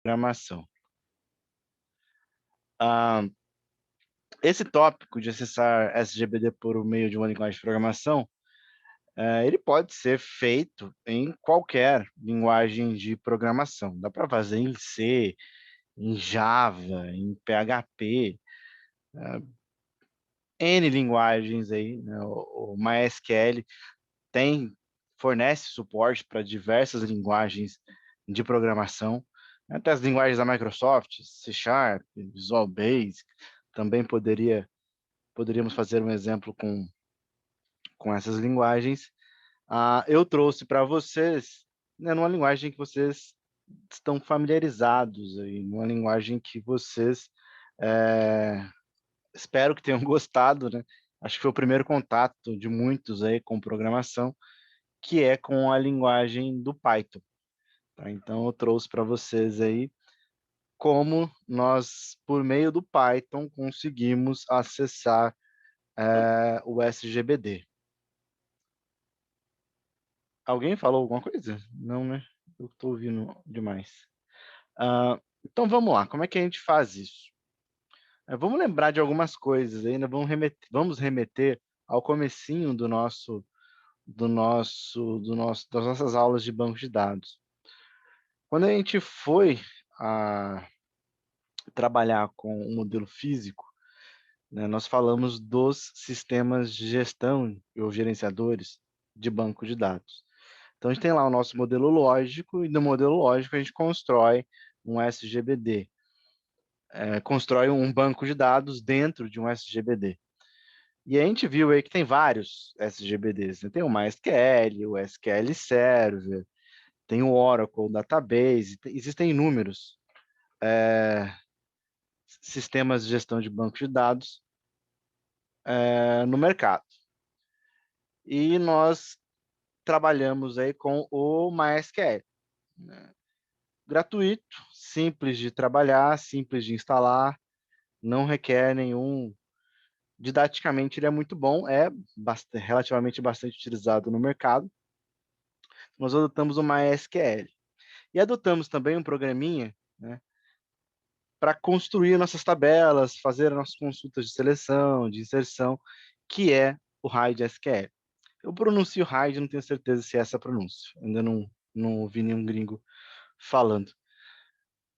programação. Ah, esse tópico de acessar SGBD por meio de uma linguagem de programação, ele pode ser feito em qualquer linguagem de programação. Dá para fazer em C, em Java, em PHP, N linguagens aí, né? O MySQL fornece suporte para diversas linguagens de programação, até as linguagens da Microsoft, C Sharp, Visual Basic, também poderíamos fazer um exemplo com essas linguagens. Eu trouxe para vocês, né, numa linguagem que vocês estão familiarizados, aí, numa linguagem que vocês espero que tenham gostado, né? Acho que foi o primeiro contato de muitos aí com programação, que é com a linguagem do Python. Tá? Então, eu trouxe para vocês aí como nós, por meio do Python, conseguimos acessar o SGBD. Alguém falou alguma coisa? Não, né? Eu estou ouvindo demais. Então, vamos lá. Como é que a gente faz isso? Vamos lembrar de algumas coisas ainda. Vamos remeter ao comecinho das nossas aulas de banco de dados. Quando a gente foi a trabalhar com o modelo físico, né, nós falamos dos sistemas de gestão ou gerenciadores de banco de dados. Então, a gente tem lá o nosso modelo lógico, e no modelo lógico a gente constrói um SGBD, constrói um banco de dados dentro de um SGBD. E a gente viu aí que tem vários SGBDs, né? Tem o MySQL, o SQL Server, tem o Oracle Database, existem inúmeros sistemas de gestão de banco de dados no mercado. E nós trabalhamos aí com o MySQL, né? Gratuito, simples de trabalhar, simples de instalar, não requer nenhum. Didaticamente ele é muito bom, relativamente bastante utilizado no mercado. Nós adotamos o MySQL. E adotamos também um programinha, né, para construir nossas tabelas, fazer nossas consultas de seleção, de inserção, que é o RAID SQL. Eu pronuncio RAID, não tenho certeza se é essa a pronúncia. Ainda não ouvi nenhum gringo falando.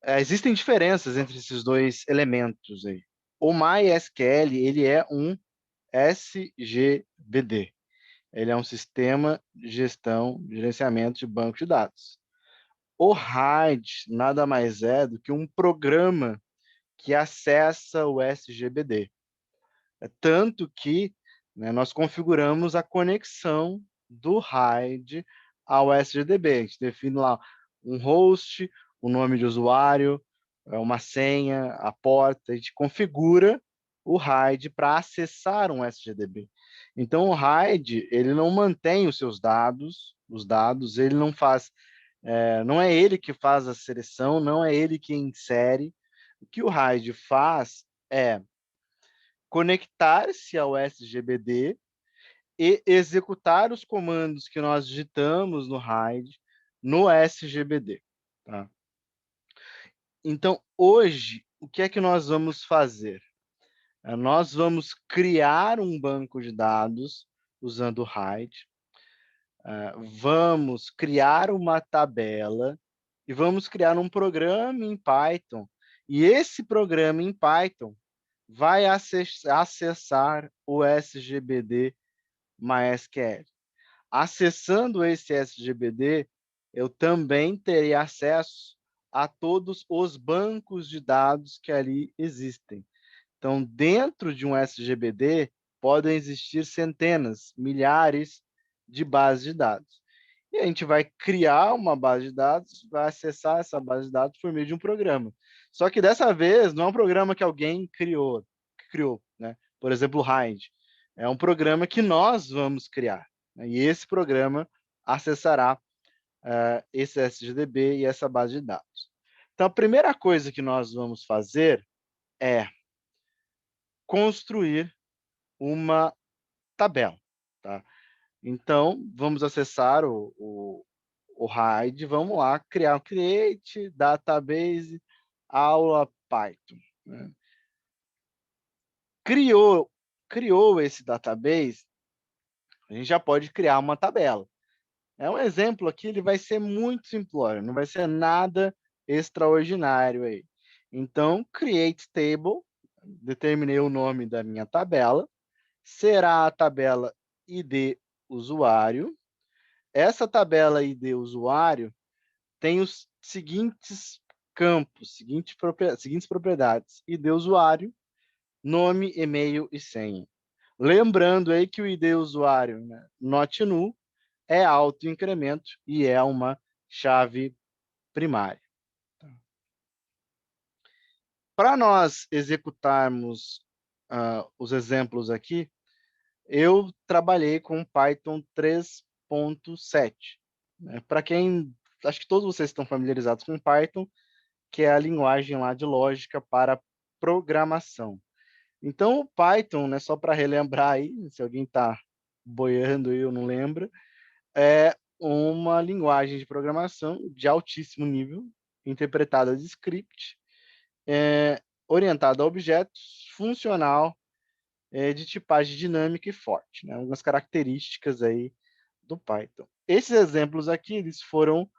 Existem diferenças entre esses dois elementos aí. O MySQL, ele é um SGBD. Ele é um sistema de gestão, gerenciamento de banco de dados. O RAID nada mais é do que um programa que acessa o SGBD. Tanto que, né, nós configuramos a conexão do RAID ao SGDB. A gente define lá um host, o nome de usuário, uma senha, a porta. A gente configura o RAID para acessar um SGDB. Então, o RAID, ele não mantém os dados, ele não faz, não é ele que faz a seleção, não é ele que insere. O que o RAID faz é conectar-se ao SGBD e executar os comandos que nós digitamos no RAID no SGBD. Tá? Então, hoje, o que é que nós vamos fazer? Nós vamos criar um banco de dados usando o RAID, vamos criar uma tabela e vamos criar um programa em Python. E esse programa em Python vai acessar o SGBD MySQL. Acessando esse SGBD, eu também terei acesso a todos os bancos de dados que ali existem. Então, dentro de um SGBD, podem existir centenas, milhares de bases de dados. E a gente vai criar uma base de dados, vai acessar essa base de dados por meio de um programa. Só que dessa vez não é um programa que alguém criou, né? Por exemplo, o RAID. É um programa que nós vamos criar, né? E esse programa acessará esse SGDB e essa base de dados. Então, a primeira coisa que nós vamos fazer é construir uma tabela, tá? Então, vamos acessar o hide, vamos lá, criar um create database aula Python, né? Criou esse database, a gente já pode criar uma tabela. É um exemplo aqui, ele vai ser muito simplório, não vai ser nada extraordinário aí. Então, create table, determinei o nome da minha tabela, será a tabela ID usuário. Essa tabela ID usuário tem os seguintes campos, seguintes propriedades: ID usuário, nome, e-mail e senha. Lembrando aí que o ID usuário, né, not null, é autoincremento e é uma chave primária. Para nós executarmos os exemplos aqui, eu trabalhei com Python 3.7. Né? Para quem, acho que todos vocês estão familiarizados com Python, que é a linguagem lá de lógica para programação. Então, o Python, né, só para relembrar aí, se alguém está boiando aí ou não lembra, é uma linguagem de programação de altíssimo nível, interpretada de script, orientada a objetos, funcional, de tipagem dinâmica e forte, né? Algumas características aí do Python. Esses exemplos aqui, eles foram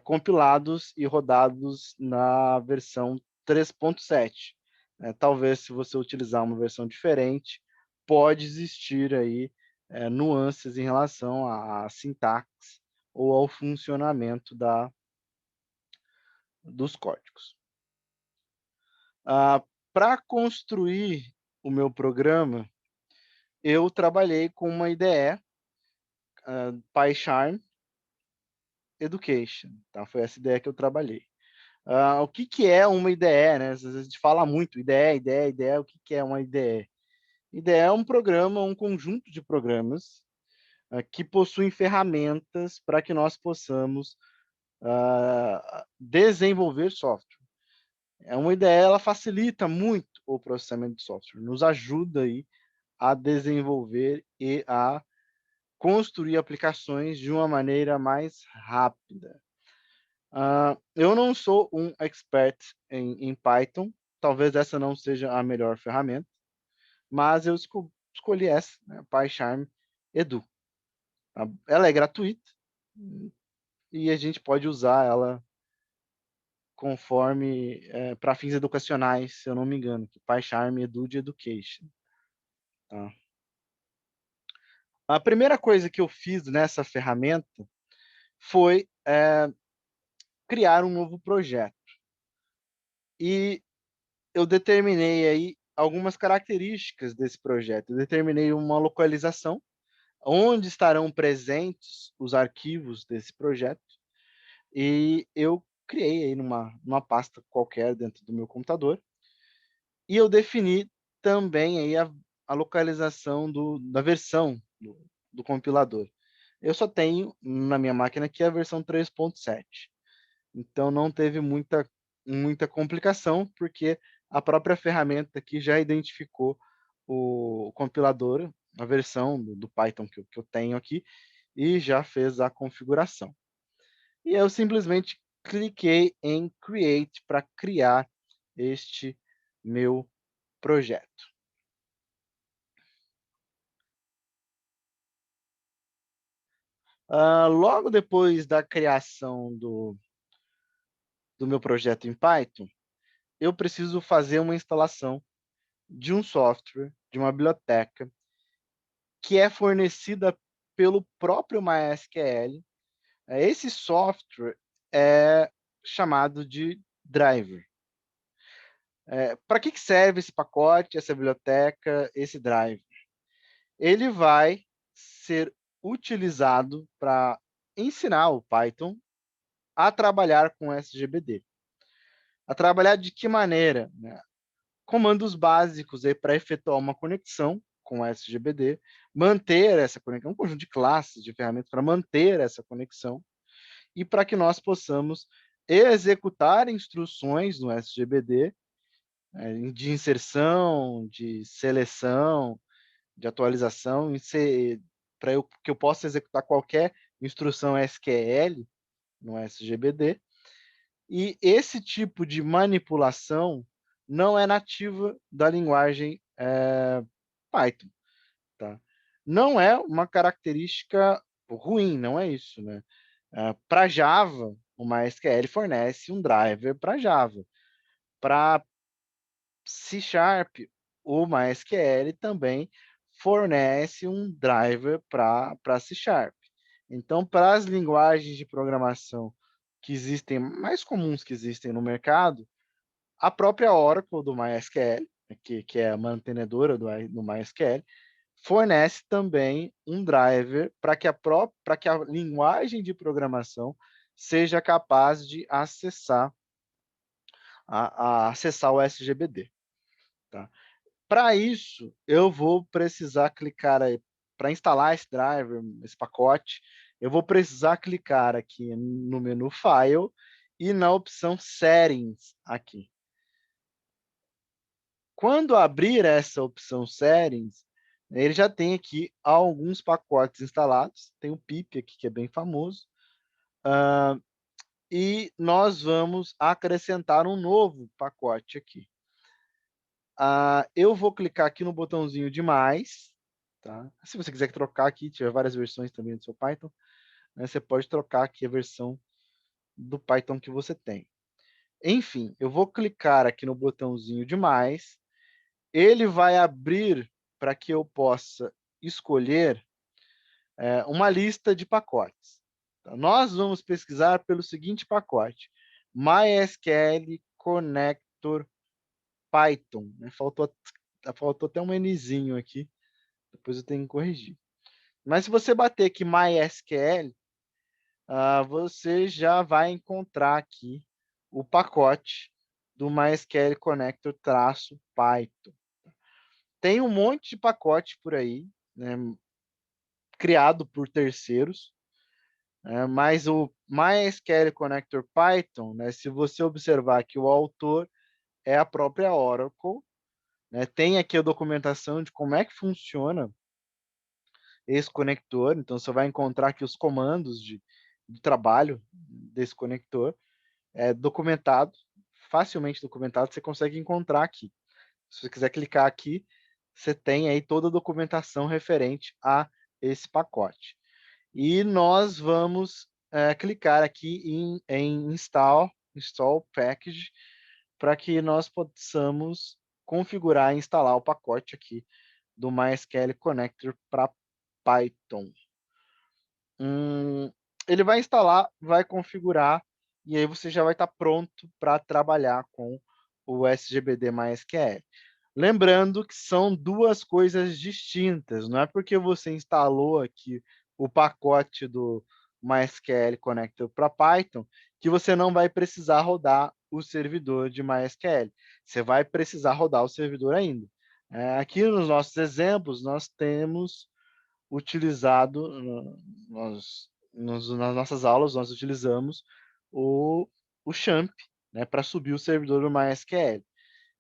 compilados e rodados na versão 3.7. Talvez, se você utilizar uma versão diferente, pode existir aí nuances em relação à sintaxe ou ao funcionamento dos códigos. Para construir o meu programa, eu trabalhei com uma IDE, PyCharm Education. Tá? Foi essa ideia que eu trabalhei. O que é uma IDE, né? Às vezes a gente fala muito, IDE, o que é uma IDE? IDE é um programa, um conjunto de programas que possuem ferramentas para que nós possamos desenvolver software. Uma IDE, ela facilita muito o processamento de software, nos ajuda aí a desenvolver e a construir aplicações de uma maneira mais rápida. Eu não sou um expert em Python, talvez essa não seja a melhor ferramenta, mas eu escolhi essa, né, PyCharm Edu. Tá? Ela é gratuita e a gente pode usar ela conforme para fins educacionais, se eu não me engano, que PyCharm Edu de Education. Tá? A primeira coisa que eu fiz nessa ferramenta foi criar um novo projeto. E eu determinei aí algumas características desse projeto. Eu determinei uma localização, onde estarão presentes os arquivos desse projeto, e eu criei aí numa pasta qualquer dentro do meu computador, e eu defini também aí a localização da versão do compilador. Eu só tenho na minha máquina aqui a versão 3.7. Então não teve muita complicação, porque a própria ferramenta aqui já identificou o compilador, a versão do Python que eu tenho aqui, e já fez a configuração. E eu simplesmente cliquei em Create para criar este meu projeto. Logo depois da criação do meu projeto em Python, eu preciso fazer uma instalação de um software, de uma biblioteca, que é fornecida pelo próprio MySQL. Esse software é chamado de driver. Para que serve esse pacote, essa biblioteca, esse driver? Ele vai ser utilizado para ensinar o Python a trabalhar com SGBD. A trabalhar de que maneira? Né? Comandos básicos para efetuar uma conexão com o SGBD, manter essa conexão, um conjunto de classes, de ferramentas para manter essa conexão, e para que nós possamos executar instruções no SGBD de inserção, de seleção, de atualização, para que eu possa executar qualquer instrução SQL no SGBD, e esse tipo de manipulação não é nativa da linguagem Python, tá? Não é uma característica ruim, não é isso, né? Para Java, o MySQL fornece um driver para Java. Para C Sharp, o MySQL também fornece um driver para C Sharp. Então, para as linguagens de programação que existem, mais comuns que existem no mercado, a própria Oracle do MySQL, que é a mantenedora do MySQL, fornece também um driver para que a linguagem de programação seja capaz de acessar acessar o SGBD. Tá? Para isso, eu vou precisar clicar aí, para instalar esse driver, esse pacote, eu vou precisar clicar aqui no menu File e na opção Settings aqui. Quando abrir essa opção Settings, ele já tem aqui alguns pacotes instalados, tem o pip aqui, que é bem famoso, e nós vamos acrescentar um novo pacote aqui. Eu vou clicar aqui no botãozinho de mais, tá? Se você quiser trocar aqui, tiver várias versões também do seu Python, né, você pode trocar aqui a versão do Python que você tem. Enfim, eu vou clicar aqui no botãozinho de mais, ele vai abrir para que eu possa escolher uma lista de pacotes. Então, nós vamos pesquisar pelo seguinte pacote: MySQL Connector Python. Né? Faltou até um Nzinho aqui, depois eu tenho que corrigir. Mas se você bater aqui MySQL, você já vai encontrar aqui o pacote do MySQL Connector-Python. Tem um monte de pacote por aí, né, criado por terceiros, mas o MySQL Connector Python, né, se você observar que o autor é a própria Oracle, né, tem aqui a documentação de como é que funciona esse conector, então você vai encontrar aqui os comandos de trabalho desse conector, documentado, facilmente documentado, você consegue encontrar aqui. Se você quiser clicar aqui, você tem aí toda a documentação referente a esse pacote. E nós vamos clicar aqui em Install Package, para que nós possamos configurar e instalar o pacote aqui do MySQL Connector para Python. Ele vai instalar, vai configurar, e aí você já vai estar pronto para trabalhar com o SGBD MySQL. Lembrando que são duas coisas distintas, não é porque você instalou aqui o pacote do MySQL Connector para Python que você não vai precisar rodar o servidor de MySQL. Você vai precisar rodar o servidor ainda. Aqui nos nossos exemplos, nós temos utilizado, nas nossas aulas, nós utilizamos o XAMPP, né, para subir o servidor do MySQL.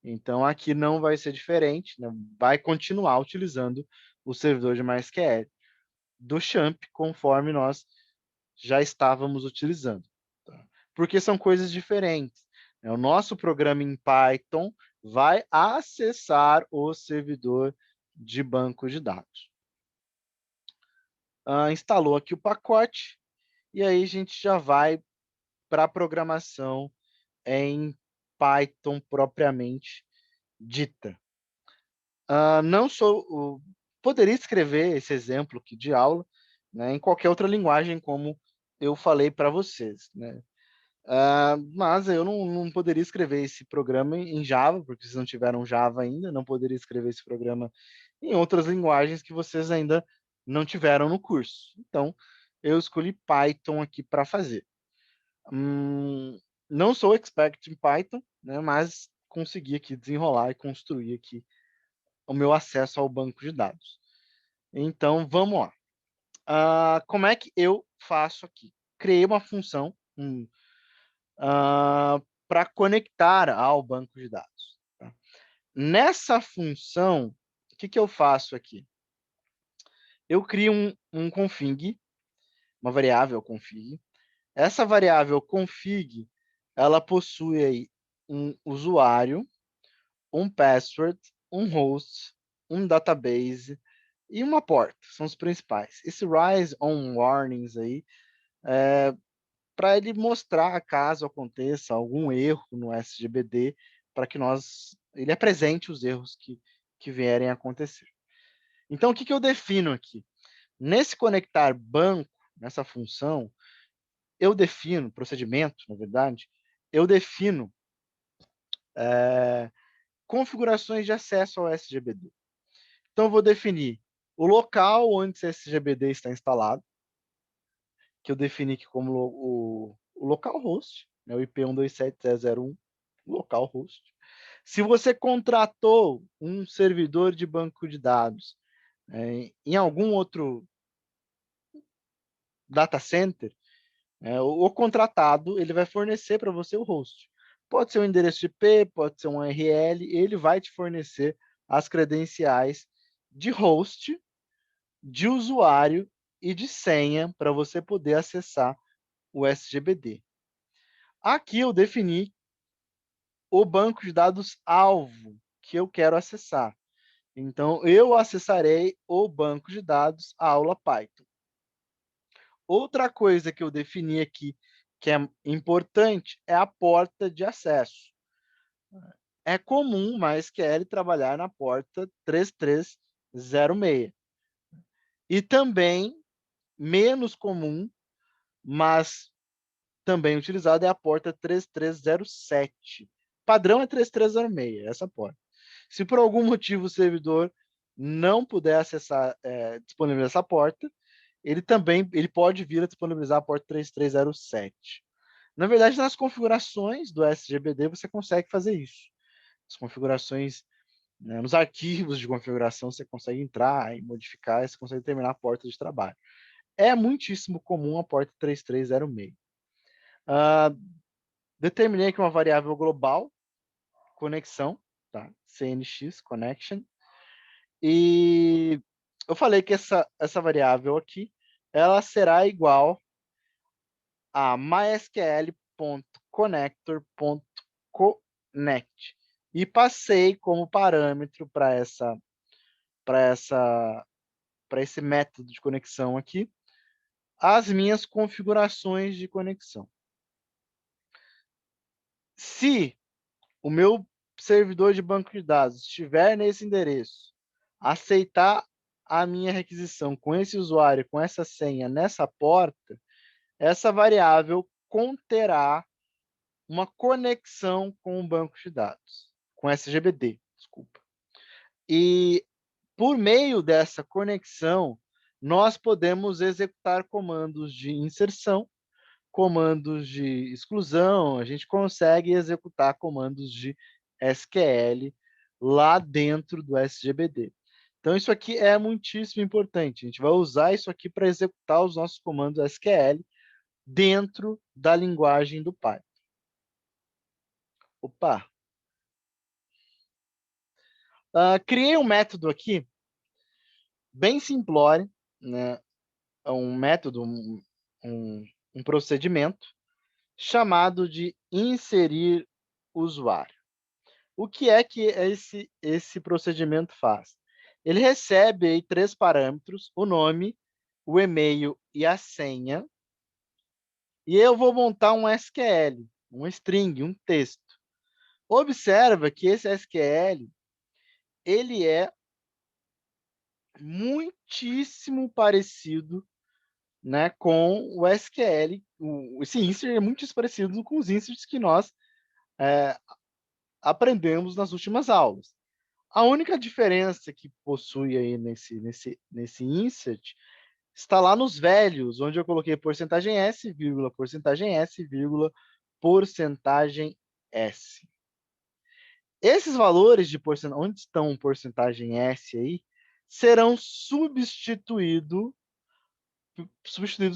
Então, aqui não vai ser diferente, né? Vai continuar utilizando o servidor de MySQL do XAMPP, conforme nós já estávamos utilizando. Tá? Porque são coisas diferentes. Né? O nosso programa em Python vai acessar o servidor de banco de dados. Instalou aqui o pacote, e aí a gente já vai para a programação em Python propriamente dita. Não sou, poderia escrever esse exemplo aqui de aula, né, em qualquer outra linguagem, como eu falei para vocês, né? Mas eu não poderia escrever esse programa em Java, porque vocês não tiveram Java ainda, não poderia escrever esse programa em outras linguagens que vocês ainda não tiveram no curso. Então, eu escolhi Python aqui para fazer. Não sou expert em Python, né, mas consegui aqui desenrolar e construir aqui o meu acesso ao banco de dados. Então, vamos lá. Como é que eu faço aqui? Criei uma função para conectar ao banco de dados. Tá? Nessa função, o que eu faço aqui? Eu crio um config, uma variável config, Essa variável config, ela possui aí um usuário, um password, um host, um database e uma porta, são os principais. Esse rise on warnings aí para ele mostrar caso aconteça algum erro no SGBD, para que ele apresente os erros que vierem a acontecer. Então, o que eu defino aqui? Nesse conectar banco, nessa função, eu defino, procedimento, na verdade, eu defino configurações de acesso ao SGBD. Então, eu vou definir o local onde esse SGBD está instalado, que eu defini aqui como o localhost, né, o IP 127.0.0.1, localhost. Se você contratou um servidor de banco de dados em algum outro data center, o contratado ele vai fornecer para você o host. Pode ser um endereço IP, pode ser um URL, ele vai te fornecer as credenciais de host, de usuário e de senha para você poder acessar o SGBD. Aqui eu defini o banco de dados alvo que eu quero acessar. Então, eu acessarei o banco de dados aula Python. Outra coisa que eu defini aqui, que é importante, é a porta de acesso. É comum MySQL trabalhar na porta 3306. E também, menos comum, mas também utilizada, é a porta 3307. Padrão é 3306, essa porta. Se por algum motivo o servidor não puder acessar, disponibilizar essa porta, ele pode vir a disponibilizar a porta 3307. Na verdade, nas configurações do SGBD, você consegue fazer isso. As configurações, né, nos arquivos de configuração, você consegue entrar e modificar, e você consegue determinar a porta de trabalho. É muitíssimo comum a porta 3306. Determinei aqui uma variável global, conexão, tá? CNX, connection. E eu falei que essa variável aqui, ela será igual a mysql.connector.connect. E passei como parâmetro para esse método de conexão aqui as minhas configurações de conexão. Se o meu servidor de banco de dados estiver nesse endereço, aceitar a minha requisição com esse usuário, com essa senha nessa porta, essa variável conterá uma conexão com o banco de dados, com SGBD, desculpa. E por meio dessa conexão, nós podemos executar comandos de inserção, comandos de exclusão, a gente consegue executar comandos de SQL lá dentro do SGBD. Então, isso aqui é muitíssimo importante. A gente vai usar isso aqui para executar os nossos comandos SQL dentro da linguagem do Python. Opa! Criei um método aqui, bem simplório, né? É um método, um procedimento, chamado de inserir usuário. O que é que esse procedimento faz? Ele recebe aí 3 parâmetros, o nome, o e-mail e a senha, e eu vou montar um SQL, um string, um texto. Observa que esse SQL, ele é muitíssimo parecido, né, com o SQL. Esse insert é muito parecido com os inserts que nós aprendemos nas últimas aulas. A única diferença que possui aí nesse insert está lá nos velhos, onde eu coloquei porcentagem S, vírgula, porcentagem S, vírgula, porcentagem S. Esses valores de porcentagem, onde estão porcentagem S aí, serão substituídos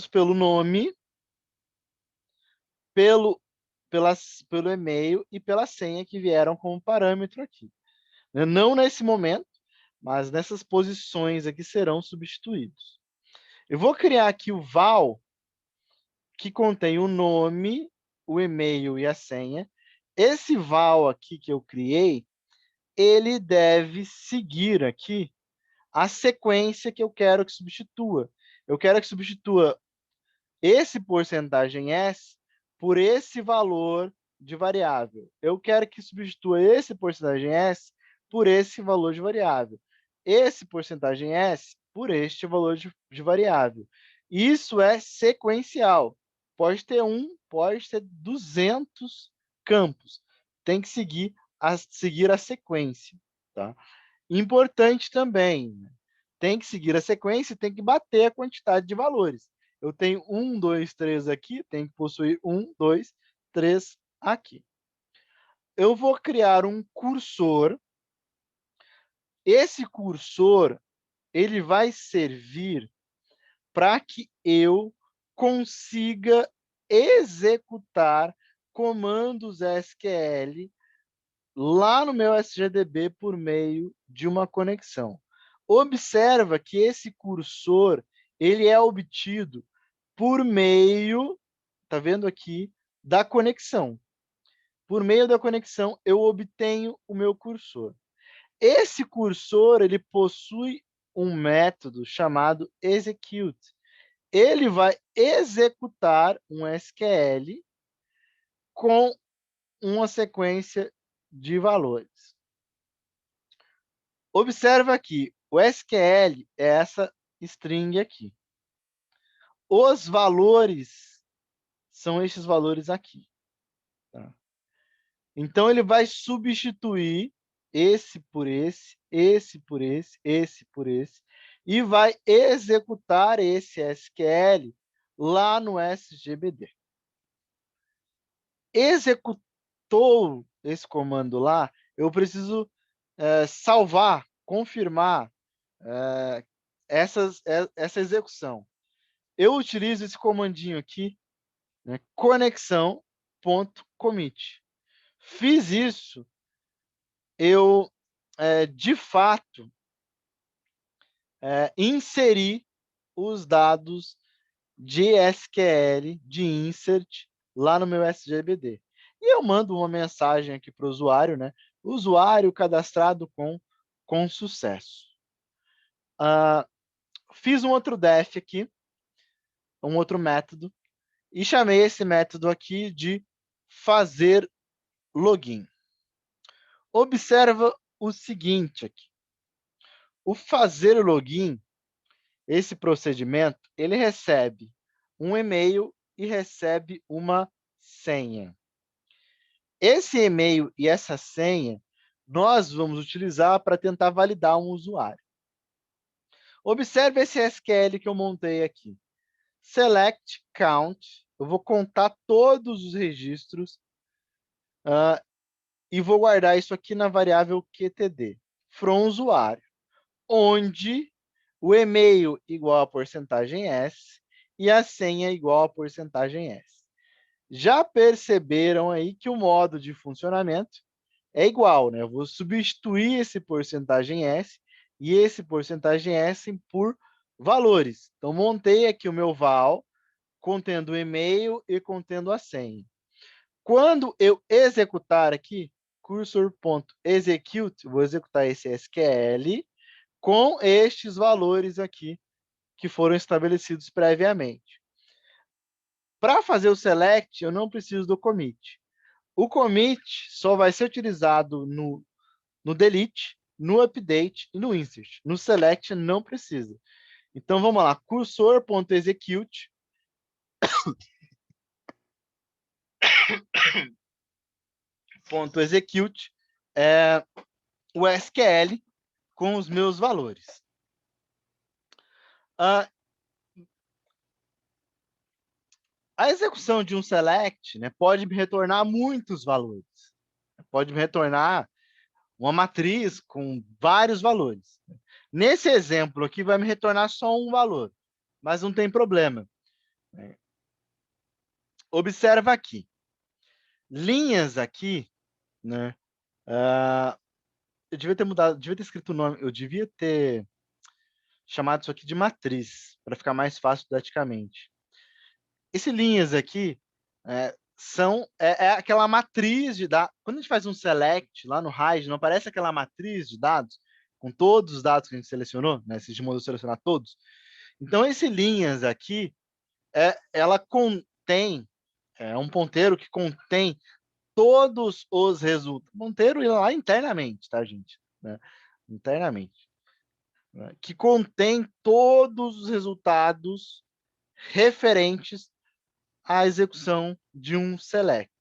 pelo nome, pelo e-mail e pela senha que vieram como parâmetro aqui. Não nesse momento, mas nessas posições aqui serão substituídos. Eu vou criar aqui o val, que contém o nome, o e-mail e a senha. Esse val aqui que eu criei, ele deve seguir aqui a sequência que eu quero que substitua. Eu quero que substitua esse porcentagem S por esse valor de variável. Eu quero que substitua esse porcentagem S por esse valor de variável. Esse porcentagem S por este valor de variável. Isso é sequencial. Pode ter pode ter 200 campos. Tem que seguir a sequência. Tá? Importante também, né? Tem que seguir a sequência e tem que bater a quantidade de valores. Eu tenho 1, 2, 3 aqui, tem que possuir 1, 2, 3 aqui. Eu vou criar um cursor. Esse cursor, ele vai servir para que eu consiga executar comandos SQL lá no meu SGDB por meio de uma conexão. Observa que esse cursor, ele é obtido por meio, tá vendo aqui, da conexão. Por meio da conexão, eu obtenho o meu cursor. Esse cursor, ele possui um método chamado execute. Ele vai executar um SQL com uma sequência de valores. Observa aqui, o SQL é essa string aqui. Os valores são esses valores aqui. Tá? Então, ele vai substituir esse por esse por esse por esse, e vai executar esse SQL lá no SGBD. Executou esse comando lá, eu preciso salvar, confirmar essa execução. Eu utilizo esse comandinho aqui, né, conexão.commit. Fiz isso, eu, de fato, inseri os dados de SQL, de insert, lá no meu SGBD. E eu mando uma mensagem aqui para o usuário, né? Usuário cadastrado com sucesso. Fiz um outro def aqui, um outro método, e chamei esse método aqui de fazer login. Observa o seguinte aqui. O fazer login, esse procedimento, ele recebe um e-mail e recebe uma senha. Esse e-mail e essa senha, nós vamos utilizar para tentar validar um usuário. Observe esse SQL que eu montei aqui. Select count, eu vou contar todos os registros e vou guardar isso aqui na variável QTD, from usuário, onde o e-mail igual a porcentagem S e a senha igual a porcentagem S. Já perceberam aí que o modo de funcionamento é igual, né? Eu vou substituir esse porcentagem S e esse porcentagem S por valores. Então, montei aqui o meu val, contendo o e-mail e contendo a senha. Quando eu executar aqui, cursor.execute, vou executar esse SQL com estes valores aqui que foram estabelecidos previamente. Para fazer o select, eu não preciso do commit. O commit só vai ser utilizado no delete, no update e no insert. No select não precisa. Então vamos lá, cursor.execute .execute o SQL com os meus valores. A execução de um select, né, pode me retornar muitos valores. Pode me retornar uma matriz com vários valores. Nesse exemplo aqui, vai me retornar só um valor, mas não tem problema. Observa aqui. Linhas aqui, né? Eu devia ter mudado, devia ter escrito o nome, eu devia ter chamado isso aqui de matriz, para ficar mais fácil didaticamente. esse linhas aqui é aquela matriz de dados. Quando a gente faz um select lá no RAID, não aparece aquela matriz de dados com todos os dados que a gente selecionou, né? Se de modo selecionar todos. Então, esse linhas aqui, ela contém, é um ponteiro que contém todos os resultados. Ponteiro lá internamente, tá, gente? Né? Internamente. Né? Que contém todos os resultados referentes à execução de um select.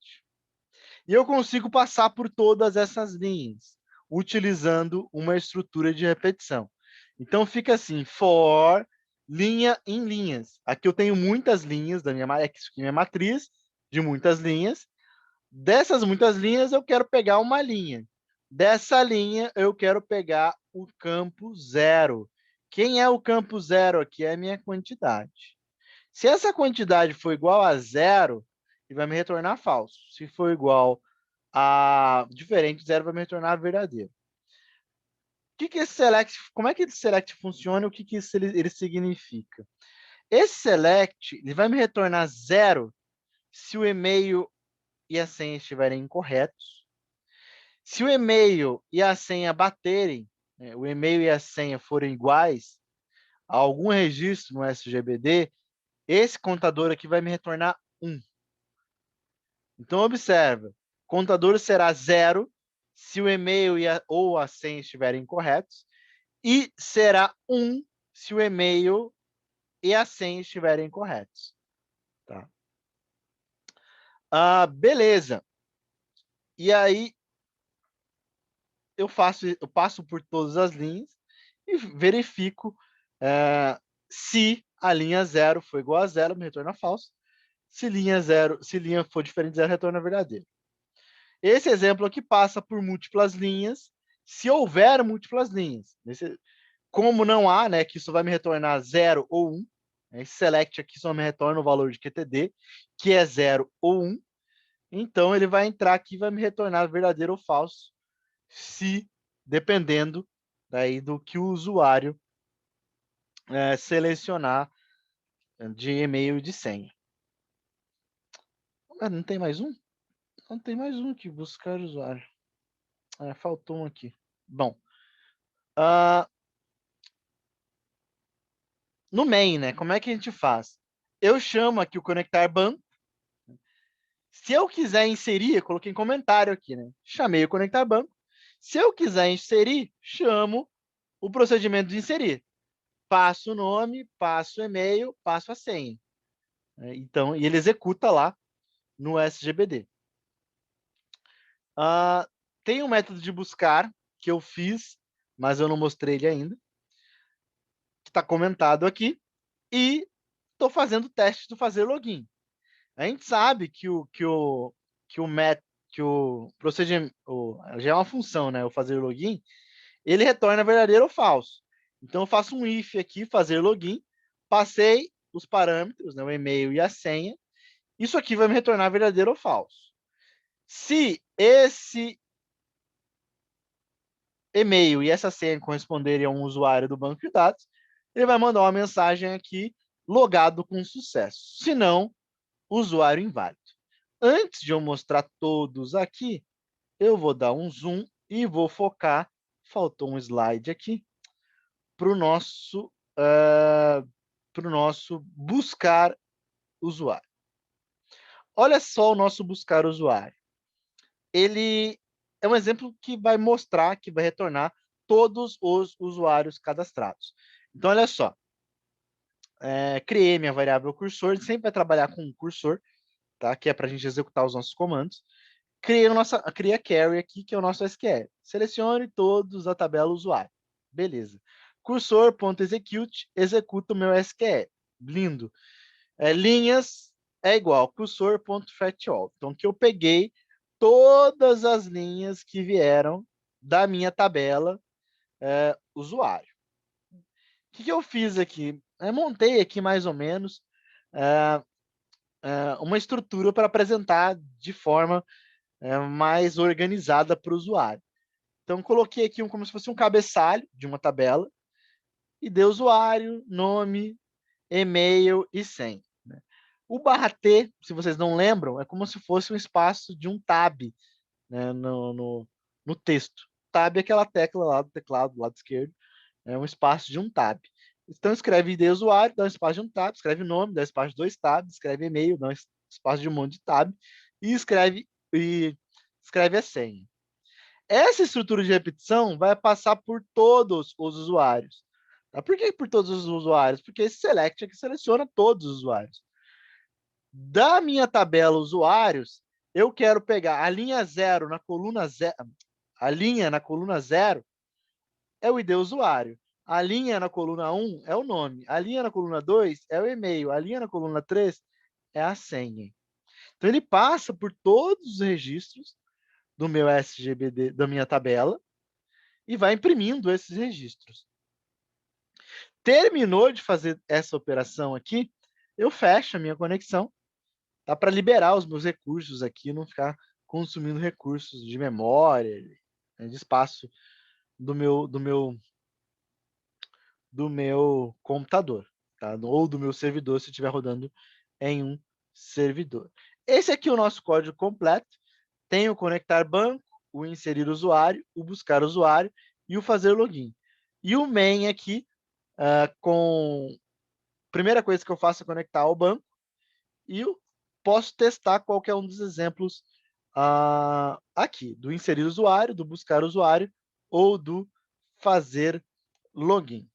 E eu consigo passar por todas essas linhas, utilizando uma estrutura de repetição. Então, fica assim, for linha em linhas. Aqui eu tenho muitas linhas da minha matriz de muitas linhas. Dessas muitas linhas, eu quero pegar uma linha. Dessa linha, eu quero pegar o campo zero. Quem é o campo zero aqui? É a minha quantidade. Se essa quantidade for igual a zero, ele vai me retornar falso. Se for igual a diferente, zero vai me retornar verdadeiro. Esse select, como é que esse select funciona e o que isso ele significa? Esse select ele vai me retornar zero se o e-mail e a senha estiverem incorretos. Se o e-mail e a senha baterem, né, o e-mail e a senha forem iguais a algum registro no SGBD, esse contador aqui vai me retornar 1. Então, observa, o contador será 0 se o e-mail ou a senha estiverem incorretos e será 1 se o e-mail e a senha estiverem corretos. Tá? Beleza. E aí, eu passo por todas as linhas e verifico se a linha 0 for igual a 0, me retorna falso. Se linha for diferente de 0, retorna verdadeiro. Esse exemplo aqui passa por múltiplas linhas, se houver múltiplas linhas. Como não há, né, que isso vai me retornar 0 ou 1, esse select aqui só me retorna o valor de QTD, que é 0 ou 1. Então, ele vai entrar aqui e vai me retornar verdadeiro ou falso, se dependendo daí do que o usuário selecionar de e-mail e de senha. Não tem mais um? Não tem mais um aqui, buscar usuário. Faltou um aqui. Bom, no main, né? Como é que a gente faz? Eu chamo aqui o conectar banco. Se eu quiser inserir, eu coloquei em comentário aqui, né? Chamei o conectar banco. Se eu quiser inserir, chamo o procedimento de inserir. Passo o nome, passo o e-mail, passo a senha. Então, e ele executa lá no SGBD. Tem um método de buscar que eu fiz, mas eu não mostrei ele ainda, que está comentado aqui, e estou fazendo o teste do fazer login. A gente sabe que o procedimento, já é uma função, né? O fazer login, ele retorna verdadeiro ou falso. Então eu faço um if aqui, fazer login, passei os parâmetros, né, o e-mail e a senha. Isso aqui vai me retornar verdadeiro ou falso. Se esse e-mail e essa senha corresponderem a um usuário do banco de dados, ele vai mandar uma mensagem aqui, logado com sucesso. Se não, usuário inválido. Antes de eu mostrar todos aqui, eu vou dar um zoom e vou focar, faltou um slide aqui, para o nosso buscar usuário. Olha só o nosso buscar usuário. Ele é um exemplo que vai mostrar, que vai retornar todos os usuários cadastrados. Então, olha só. Criei minha variável cursor, a gente sempre vai trabalhar com um cursor, tá? Que é para a gente executar os nossos comandos. Criei a carry aqui, que é o nosso SQL. Selecione todos da tabela usuário. Beleza. Cursor.execute executa o meu SQL. Lindo. Linhas é igual cursor.fetchAll. Então, que eu peguei todas as linhas que vieram da minha tabela usuário. O que eu fiz aqui? Montei aqui mais ou menos uma estrutura para apresentar de forma mais organizada para o usuário. Então, coloquei aqui como se fosse um cabeçalho de uma tabela e dei usuário, nome, e-mail e senha. Né? O /T, se vocês não lembram, é como se fosse um espaço de um tab, né, no texto. Tab é aquela tecla lá do teclado, do lado esquerdo, é um espaço de um tab. Então escreve ID usuário, dá um espaço de um tab, escreve nome, dá um espaço de 2 tabs, escreve e-mail, dá um espaço de um monte de tab, e escreve a senha. Essa estrutura de repetição vai passar por todos os usuários. Tá? Por que por todos os usuários? Porque esse select aqui seleciona todos os usuários. Da minha tabela usuários, eu quero pegar a linha 0 na coluna 0, a linha na coluna 0 é o ID usuário. A linha na coluna 1 é o nome. A linha na coluna 2 é o e-mail. A linha na coluna 3 é a senha. Então ele passa por todos os registros do meu SGBD, da minha tabela, e vai imprimindo esses registros. Terminou de fazer essa operação aqui, eu fecho a minha conexão, tá? Para liberar os meus recursos aqui, não ficar consumindo recursos de memória, né, de espaço do meu computador, tá? Ou do meu servidor, se estiver rodando em um servidor. Esse aqui é o nosso código completo. Tem o conectar banco, o inserir usuário, o buscar usuário e o fazer login. E o main aqui, com primeira coisa que eu faço é conectar ao banco e eu posso testar qualquer um dos exemplos aqui, do inserir usuário, do buscar usuário ou do fazer login.